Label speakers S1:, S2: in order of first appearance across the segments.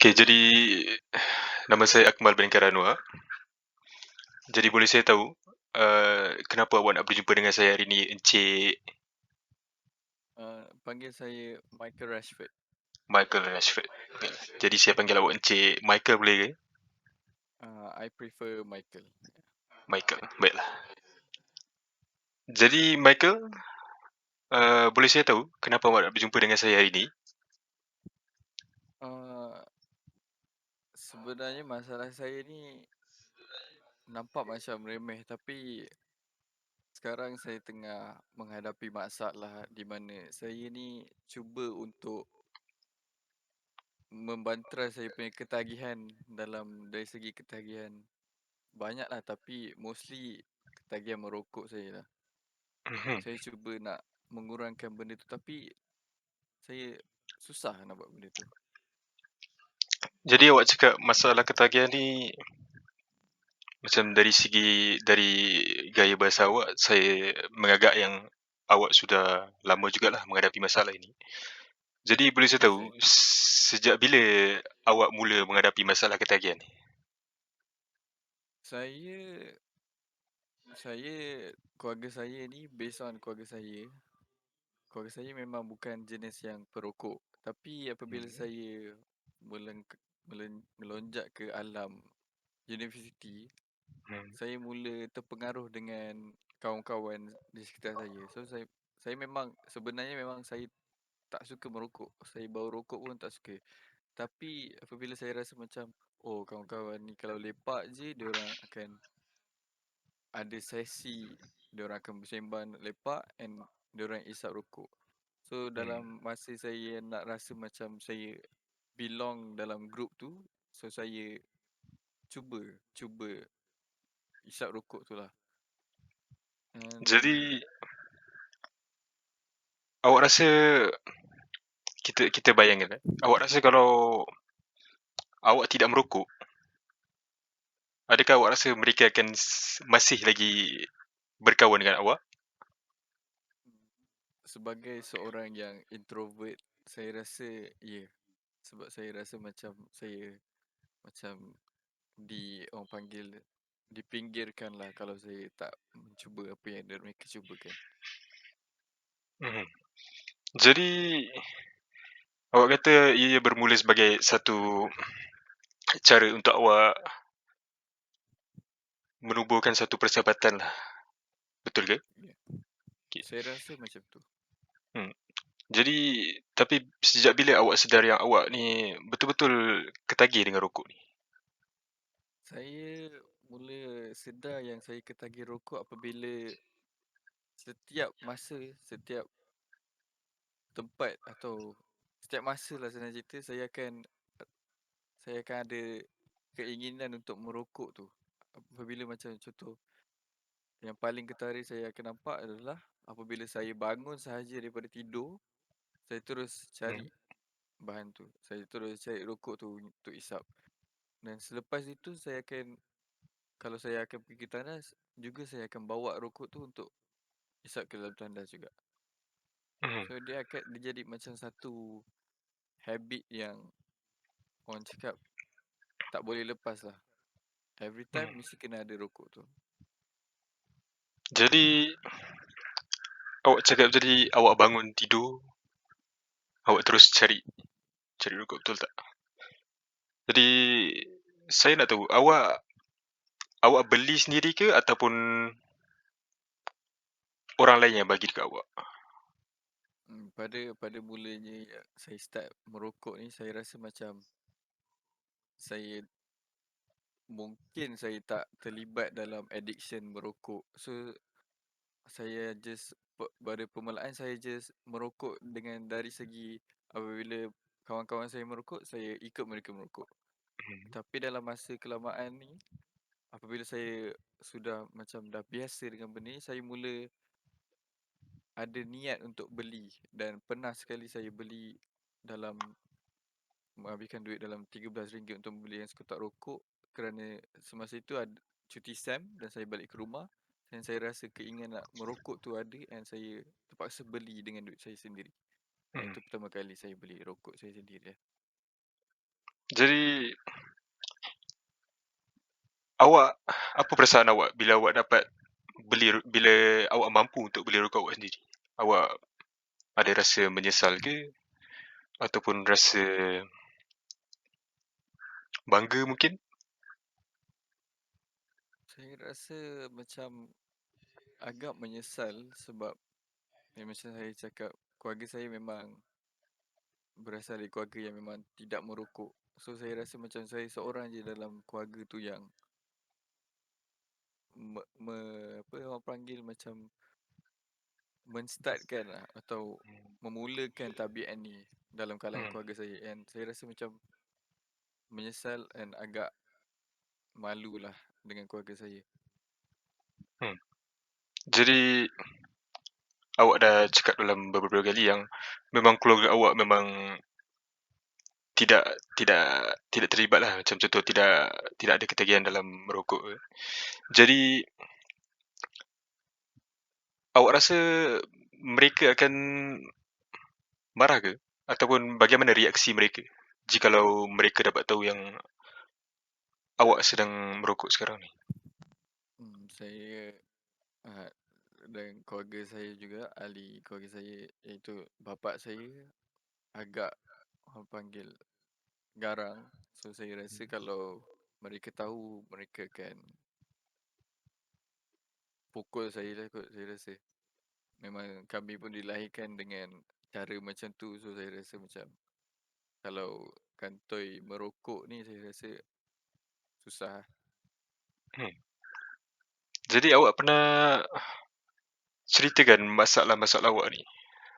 S1: Okey, jadi nama saya Akmal bin Karanwa. Jadi boleh saya tahu, kenapa awak nak berjumpa dengan saya hari ni, Encik
S2: Panggil saya Michael Rashford.
S1: Michael Rashford? Jadi saya panggil awak Encik Michael boleh ke?
S2: I prefer Michael.
S1: Michael, baiklah. Jadi Michael, boleh saya tahu kenapa awak nak berjumpa dengan saya hari ni?
S2: Uh, Sebenarnya masalah saya ni nampak macam remeh, tapi sekarang saya tengah menghadapi masalah di mana saya ni cuba untuk membantras saya punya ketagihan dari segi ketagihan. Banyaklah, tapi mostly ketagihan merokok saya lah.
S1: Mhm.
S2: Saya cuba nak mengurangkan benda tu, tapi saya susah nak buat benda tu.
S1: Jadi awak cakap masalah ketagihan ni macam dari gaya bahasa awak, saya mengagak yang awak sudah lama jugalah menghadapi masalah ini. Jadi boleh saya tahu,
S2: Saya
S1: sejak bila awak mula menghadapi masalah ketagihan ni?
S2: saya Saya, keluarga saya ni, based on keluarga saya memang bukan jenis yang perokok. Tapi apabila
S1: Hmm.
S2: saya melonjak ke alam universiti,
S1: Hmm.
S2: saya mula terpengaruh dengan kawan-kawan di sekitar saya. So saya memang, sebenarnya memang saya tak suka merokok. Saya bau rokok pun tak suka. Tapi apabila saya rasa macam, oh, kawan-kawan ni kalau lepak je, dia orang akan ada sesi, diorang akan bersembang lepak and diorang isap rokok. So dalam
S1: Hmm.
S2: masa saya nak rasa macam saya belong dalam group tu, so saya cuba cuba isap rokok tu lah. And
S1: Jadi awak rasa, kita bayangkan, awak rasa kalau awak tidak merokok, adakah awak rasa mereka akan masih lagi berkawan dengan awak?
S2: sebagai seorang yang introvert, saya rasa ya. Sebab saya rasa macam saya macam orang panggil dipinggirkan lah kalau saya tak mencuba apa yang mereka cubakan.
S1: Mhm. Jadi awak kata ia bermula sebagai satu cara untuk awak menubuhkan satu persahabatan lah, betul ke?
S2: Ya,
S1: Okey.
S2: saya rasa macam tu.
S1: Hmm. Jadi tapi sejak bila awak sedar yang awak ni betul-betul ketagih dengan rokok ni?
S2: Saya mula sedar yang saya ketagih rokok apabila setiap masa, setiap tempat atau setiap masa lah, senang cerita, saya akan ada keinginan untuk merokok tu. Apabila macam contoh, yang paling ketara saya akan nampak adalah apabila saya bangun sahaja daripada tidur, saya terus
S1: Hmm.
S2: cari bahan tu. Saya terus cari rokok tu untuk isap. Dan selepas itu kalau saya akan pergi tandas, juga saya akan bawa rokok tu untuk hisap ke dalam tandas juga.
S1: Mhm.
S2: So dia jadi macam satu habit yang orang cakap tak boleh lepas lah. Every time
S1: Mhm.
S2: mesti kena ada rokok tu.
S1: Jadi awak cakap tadi awak bangun tidur, awak terus cari cari rokok, betul tak? Jadi saya nak tahu, awak beli sendiri ke ataupun orang lain yang bagi dekat awak?
S2: Pada mulanya saya start merokok ni, saya rasa macam saya mungkin saya tak terlibat dalam addiction merokok. So saya just pada permulaan saya just merokok dengan dari segi apabila kawan-kawan saya merokok, saya ikut mereka merokok.
S1: Mhm.
S2: Tapi dalam masa kelamaan ni, apabila saya sudah macam dah biasa dengan benda ni, saya mula ada niat untuk beli, dan pernah sekali saya beli dalam menghabiskan duit dalam RM13 untuk membeli yang sekotak rokok, kerana semasa itu ada cuti SEM dan saya balik ke rumah dan saya rasa keinginan nak merokok tu ada, and saya terpaksa beli dengan duit saya sendiri. Dan
S1: Mhm.
S2: itu pertama kali saya beli rokok saya sendiri.
S1: Jadi awak apa perasaan awak bila awak dapat bila awak mampu untuk beli rokok awak sendiri? Awak ada rasa menyesal ke ataupun rasa bangga mungkin?
S2: Saya rasa macam agak menyesal sebab macam saya cakap, keluarga saya memang berasal dari keluarga yang memang tidak merokok. So saya rasa macam saya seorang je dalam keluarga tu yang me, me apa orang panggil macam menstartkan lah atau memulakan tabiat ni dalam kalangan
S1: Hmm,
S2: keluarga saya, and saya rasa macam menyesal dan agak malu lah dengan keluarga saya.
S1: hmm. Jadi awak dah cakap dalam beberapa kali yang memang keluarga awak memang tidak tidak tidak terlibat lah, macam contoh tidak ada ketagihan dalam merokok ke. Jadi awak rasa mereka akan marah ke? Ataupun bagaimana reaksi mereka jikalau mereka dapat tahu yang awak sedang merokok sekarang ni?
S2: Saya ah, dan keluarga saya juga, ahli keluarga saya iaitu bapa saya agak orang panggil garang. So saya rasa kalau mereka tahu, mereka akan pukul saya lah kot, saya rasa. Memang kami pun dilahirkan dengan cara macam tu. So saya rasa macam kalau kantoi merokok ni, saya rasa susah.
S1: Hmm. Jadi awak pernah ceritakan masalah-masalah awak ni,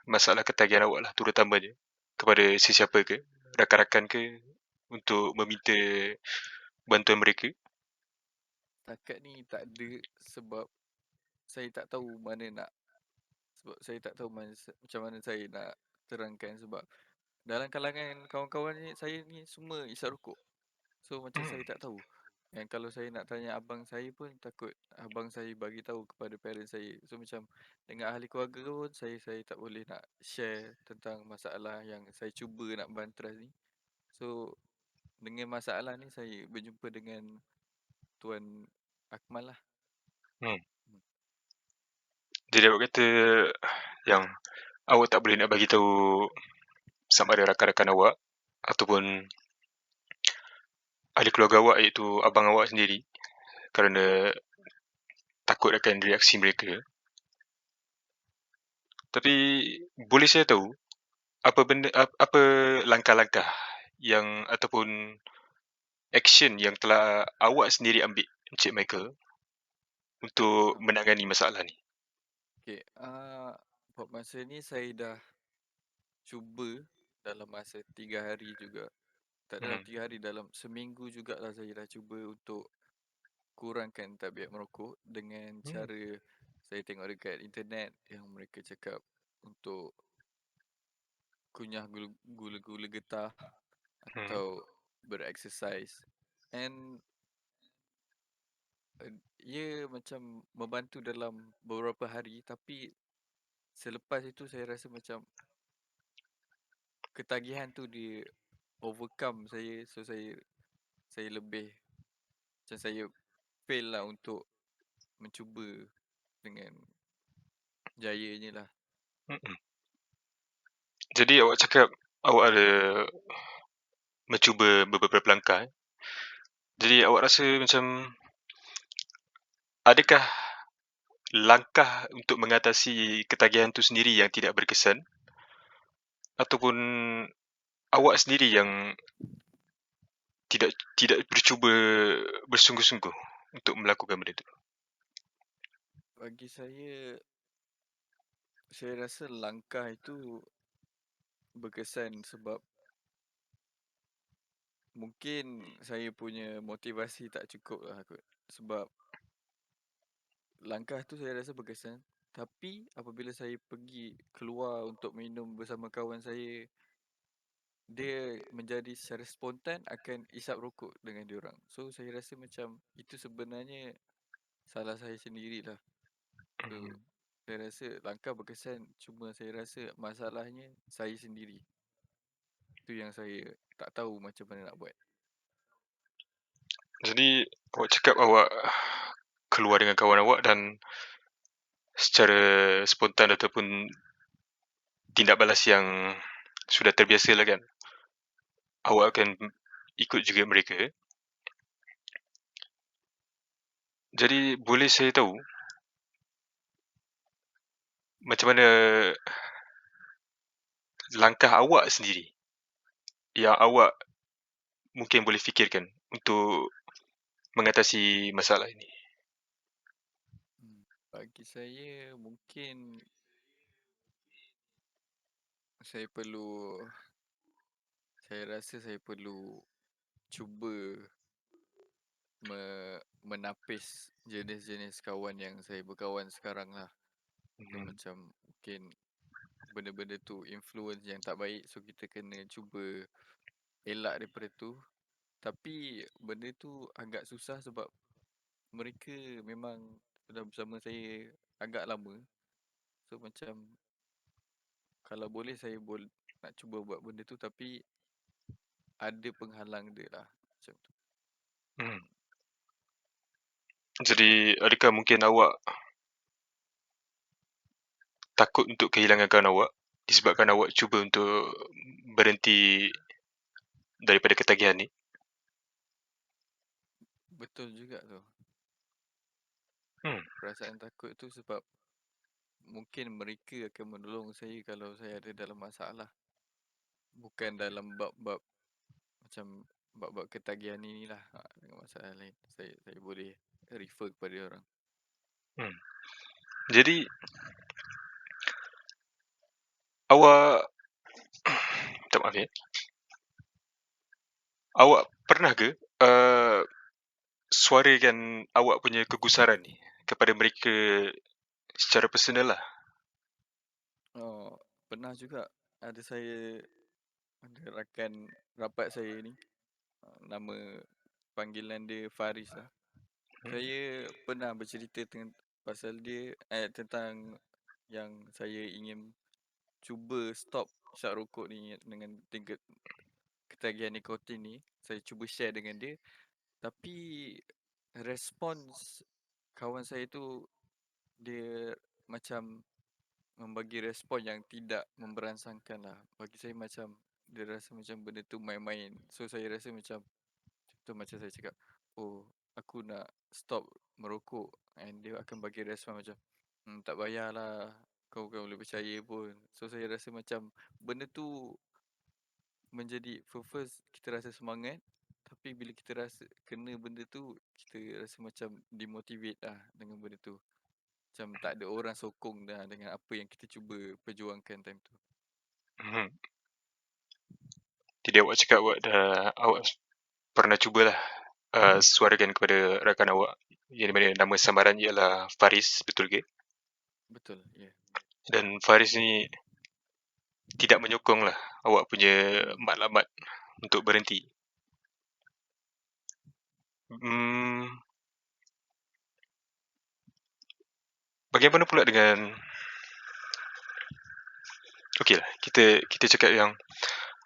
S1: masalah ketagihan awak lah terutamanya, kepada sesiapa ke, rakan-rakan ke, untuk meminta bantuan mereka?
S2: Takat ni tak ada sebab saya tak tahu mana nak, sebab saya tak tahu macam mana saya nak terangkan, sebab dalam kalangan kawan-kawan ni, saya ni semua isap rokok. So macam
S1: Hmm.
S2: saya tak tahu. Dan kalau saya nak tanya abang saya pun, takut abang saya bagi tahu kepada parents saya. So macam dengan ahli keluarga pun, saya tak boleh nak share tentang masalah yang saya cuba nak bantras ni. So dengan masalah ni, saya berjumpa dengan Tuan Akmal lah.
S1: Hmm.
S2: Hmm.
S1: Jadi awak kata yang awak tak boleh nak bagi tahu sama ada rakan-rakan awak ataupun ahli keluarga awak, iaitu abang awak sendiri, kerana takut akan reaksi mereka. Tapi boleh saya tahu apa langkah-langkah yang ataupun action yang telah awak sendiri ambil, Encik Michael, untuk
S2: Ah,
S1: menangani masalah ni?
S2: okay. Buat masa ni saya dah cuba dalam masa 3 hari juga. Tak adalah
S1: Hmm.
S2: 3 hari, dalam seminggu jugalah saya dah cuba untuk kurangkan tabiat merokok dengan
S1: Hmm.
S2: cara saya tengok dekat internet yang mereka cakap untuk kunyah gula-gula getah
S1: Hmm.
S2: atau berexercise. And ia macam membantu dalam beberapa hari, tapi selepas itu saya rasa macam ketagihan tu dia overcome saya. So saya lebih macam saya fail lah untuk mencuba dengan jayanya lah.
S1: Hmm. Jadi awak cakap awak ada mencuba beberapa langkah. Jadi awak rasa macam adakah langkah untuk mengatasi ketagihan tu sendiri yang tidak berkesan, ataupun awak sendiri yang tidak tidak bercuba bersungguh-sungguh untuk melakukan benda tu?
S2: Bagi saya rasa langkah itu berkesan sebab mungkin saya punya motivasi tak cukup lah kot. Sebab langkah tu saya rasa berkesan, tapi apabila saya pergi keluar untuk minum bersama kawan saya, dia menjadi secara spontan akan isap rokok dengan diorang. So saya rasa macam itu sebenarnya salah saya sendirilah. So
S1: Hmm.
S2: saya rasa langkah berkesan, cuma saya rasa masalahnya saya sendiri. Tu yang saya tak tahu macam mana nak buat.
S1: Jadi awak cakap awak keluar dengan kawan awak dan secara spontan ataupun tindak balas yang sudah terbiasa lah kan, awak akan ikut juga mereka. Jadi boleh saya tahu macam mana langkah awak sendiri yang awak mungkin boleh fikirkan untuk mengatasi masalah ini?
S2: Bagi saya mungkin saya perlu saya rasa saya perlu cuba me menapis jenis-jenis kawan yang saya berkawan sekarang lah. So macam mungkin benda-benda tu influence yang tak baik, so kita kena cuba elak daripada tu. Tapi benda tu agak susah sebab mereka memang sudah bersama saya agak lama. So macam kalau boleh saya nak cuba buat benda tu, tapi ada penghalang dia lah macam tu.
S1: Hmm. Jadi adakah mungkin awak takut untuk kehilangan kawan awak disebabkan awak cuba untuk berhenti daripada ketagihan ni?
S2: Betul juga tu.
S1: Hmm.
S2: Perasaan takut tu sebab mungkin mereka akan menolong saya kalau saya ada dalam masalah. Bukan dalam bab-bab macam bab-bab ketagihan ni lah, dengan masalah lain. Saya boleh refer kepada orang.
S1: Hmm. Jadi awak minta maaf ya. Awak pernah ke suarakan awak punya kegusaran ni kepada mereka secara personal lah?
S2: Oh, pernah juga ada ada rakan rapat saya ni, nama panggilan dia Faris lah.
S1: Hmm.
S2: Saya pernah bercerita pasal dia, tentang yang saya ingin cuba stop isap rokok ni dengan tingkat ketagihan nikotin ni. Saya cuba share dengan dia, tapi respons kawan saya tu, dia macam membagi respon yang tidak memberansangkan lah. Bagi saya macam dia rasa macam benda tu main-main. So saya rasa macam tu, macam saya cakap, oh aku nak stop merokok, and dia akan bagi respon macam, tak payahlah, kau kan boleh percaya pun. So saya rasa macam benda tu menjadi, first kita rasa semangat, tapi bila kita rasa kena benda tu, kita rasa macam demotivate lah dengan benda tu. Macam tak ada orang sokong dah dengan apa yang kita cuba perjuangkan time tu.
S1: Hmm. Jadi awak cakap awak pernah cubalah suarakan kepada rakan awak yang mana nama samaran ialah Faris, betul ke?
S2: Betul, ya. Yeah.
S1: Dan Faris ni tidak menyokong lah awak punya
S2: Hmm.
S1: matlamat untuk berhenti. Bagaimana pula dengan, okeylah, kita cakap yang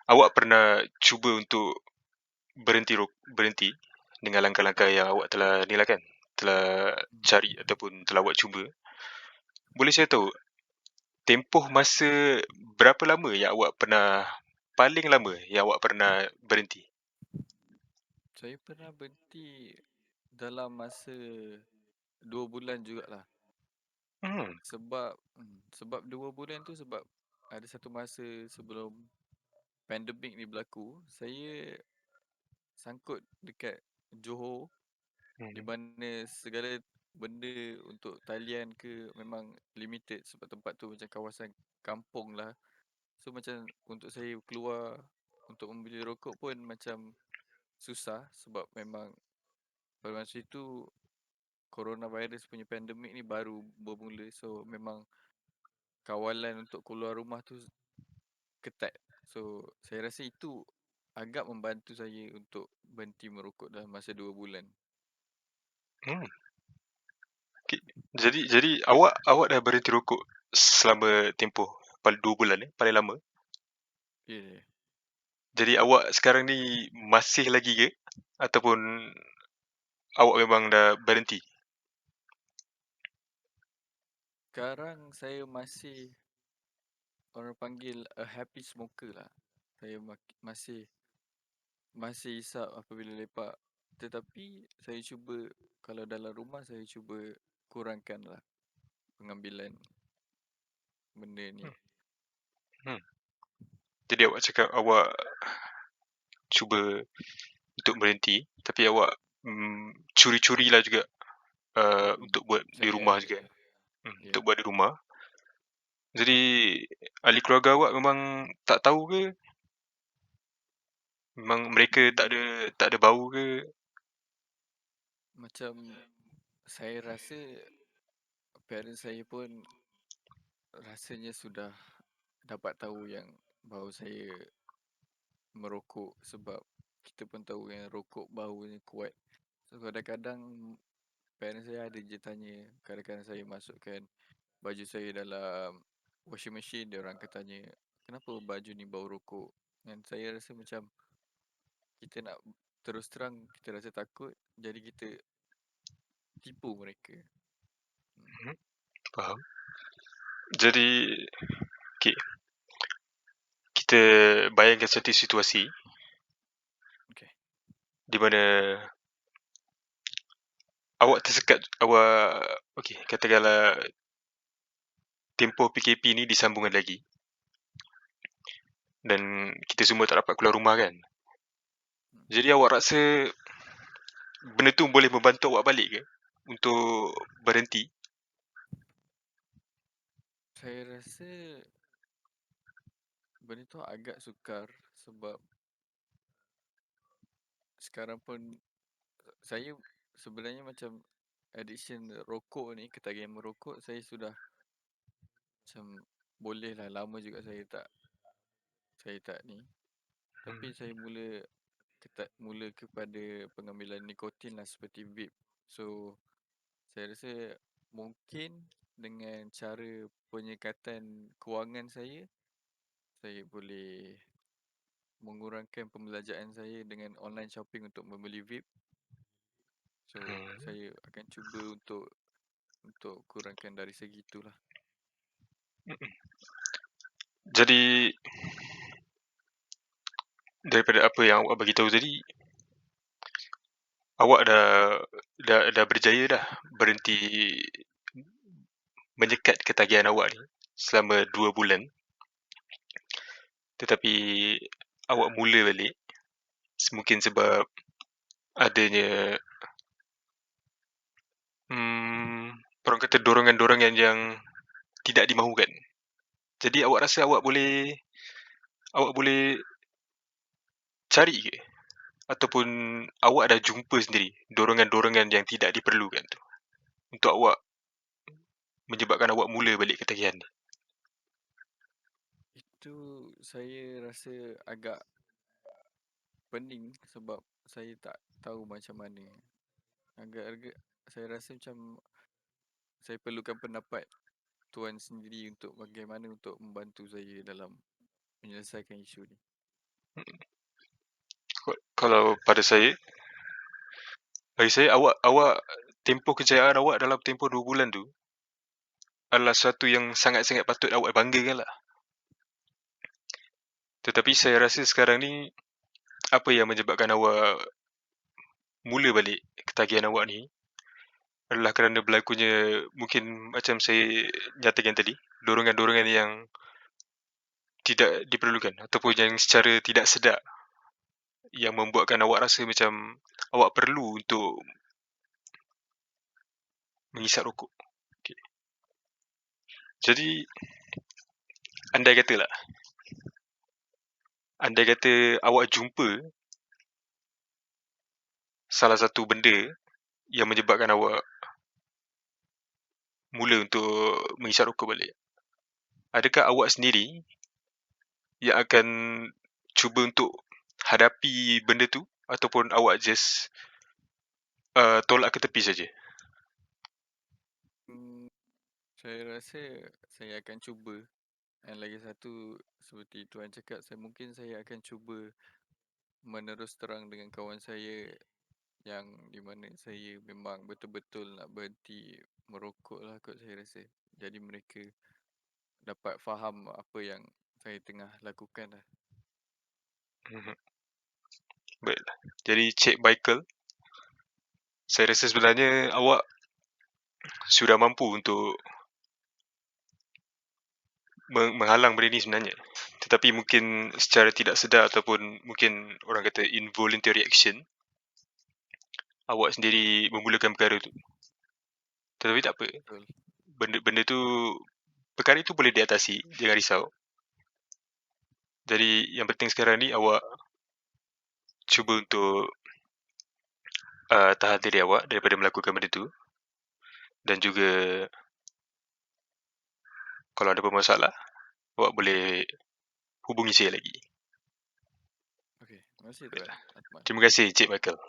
S1: awak pernah cuba untuk berhenti dengan langkah-langkah yang awak telah ni lah kan, telah cari ataupun telah awak cuba. Boleh saya tahu tempoh masa berapa lama yang awak pernah, paling lama yang awak pernah berhenti?
S2: Saya pernah berhenti dalam masa 2 bulan jugalah.
S1: Hmm.
S2: Sebab 2 bulan tu sebab ada satu masa sebelum pandemik ni berlaku, saya sangkut dekat Johor, di
S1: Hmm.
S2: mana segala benda untuk talian ke memang limited sebab tempat tu macam kawasan kampung lah. So macam untuk saya keluar untuk membeli rokok pun macam susah sebab memang pada masa itu coronavirus punya pandemik ni baru bermula. So memang kawalan untuk keluar rumah tu ketat. So saya rasa itu agak membantu saya untuk berhenti merokok dalam masa 2 bulan.
S1: Hmm. Okay. Jadi awak dah berhenti rokok selama tempoh 2 bulan paling lama?
S2: Ya. Yeah.
S1: Jadi awak sekarang ni masih lagi ke? Ataupun awak memang dah berhenti?
S2: Sekarang saya masih orang panggil a happy smoker lah. Saya masih hisap apabila lepak. Tetapi saya cuba, kalau dalam rumah saya cuba kurangkan lah pengambilan benda ni.
S1: Hmm. Hmm. Jadi awak cakap awak cuba untuk berhenti, tapi awak curi-curilah juga untuk buat di rumah
S2: Saya,
S1: juga. Untuk
S2: ya,
S1: buat di rumah. Jadi ahli keluarga awak memang tak tahu ke? Memang mereka
S2: hmm,
S1: tak ada bau ke?
S2: macam saya rasa parents saya pun rasanya sudah dapat tahu yang bahawa saya merokok, sebab kita pun tahu yang rokok baunya kuat. So kadang-kadang parents saya ada je tanya, kadang-kadang saya masukkan baju saya dalam washing machine, dia orang akan tanya, kenapa baju ni bau rokok? Dan saya rasa macam kita nak terus terang, kita rasa takut, jadi kita tipu mereka.
S1: Hmm, faham. Jadi, okay, kita bayangkan satu situasi
S2: Okay.
S1: di mana awak tersekat, okay, katakanlah tempoh PKP ni disambungkan lagi dan kita semua tak dapat keluar rumah kan.
S2: Hmm.
S1: Jadi awak rasa benda tu boleh membantu awak balik ke untuk berhenti?
S2: Saya rasa benda tu agak sukar, sebab sekarang pun saya sebenarnya macam addiction rokok ni, ketagihan merokok, saya sudah macam boleh lah, lama juga saya tak ni. Tapi
S1: Hmm.
S2: saya mula kepada pengambilan nikotin lah, seperti vape. So saya rasa mungkin dengan cara penyekatan kewangan saya boleh mengurangkan pembelanjaan saya dengan online shopping untuk membeli vape. So
S1: Hmm.
S2: saya akan cuba untuk kurangkan dari segi itulah.
S1: Jadi daripada apa yang awak bagi tahu tadi, awak dah berjaya dah berhenti menyekat ketagihan awak ni selama 2 bulan. Tetapi awak mula balik mungkin sebab adanya orang kata dorongan-dorongan yang tidak dimahukan. Jadi awak rasa awak boleh cari ke? Ataupun awak dah jumpa sendiri dorongan-dorongan yang tidak diperlukan tu untuk awak menyebabkan awak mula balik ketagihan ni?
S2: Itu saya rasa agak pening, sebab saya tak tahu macam mana. Agak-agak saya rasa macam saya perlukan pendapat tuan sendiri untuk bagaimana untuk membantu saya dalam menyelesaikan isu ni.
S1: Kalau pada saya, bagi saya awak tempoh kejayaan awak dalam tempoh 2 bulan tu adalah sesuatu yang sangat-sangat patut awak banggakan lah. Tetapi saya rasa sekarang ni apa yang menyebabkan awak mula balik ketagihan awak ni adalah kerana berlakunya, mungkin macam saya nyatakan tadi, dorongan-dorongan yang tidak diperlukan ataupun yang secara tidak sedar yang membuatkan awak rasa macam awak perlu untuk menghisap rokok. Okay. Jadi andai kata awak jumpa salah satu benda yang menyebabkan awak mula untuk menghisap rokok balik, adakah awak sendiri yang akan cuba untuk hadapi benda tu ataupun awak just tolak ke tepi saja?
S2: Hmm, saya rasa saya akan cuba, Dan lagi satu, seperti tuan cakap, saya akan cuba menerus terang dengan kawan saya yang di mana saya memang betul-betul nak berhenti merokok lah kot saya rasa. Jadi mereka dapat faham apa yang saya tengah lakukan lah.
S1: Mhm. Baiklah. Jadi Cik Michael, saya rasa sebenarnya awak sudah mampu untuk menghalang benda ni sebenarnya. Tetapi mungkin secara tidak sedar ataupun mungkin orang kata involuntary action, awak sendiri memulakan perkara tu. Tetapi tak apa.
S2: Betul.
S1: Benda tu, perkara itu boleh diatasi, jangan risau. Jadi yang penting sekarang ni awak cuba untuk tahan diri awak daripada melakukan benda tu. Dan juga kalau ada bermasalah, awak boleh hubungi saya lagi.
S2: Okey, terima kasih tuan
S1: Baiklah.
S2: Azman.
S1: Terima kasih Cik Michael.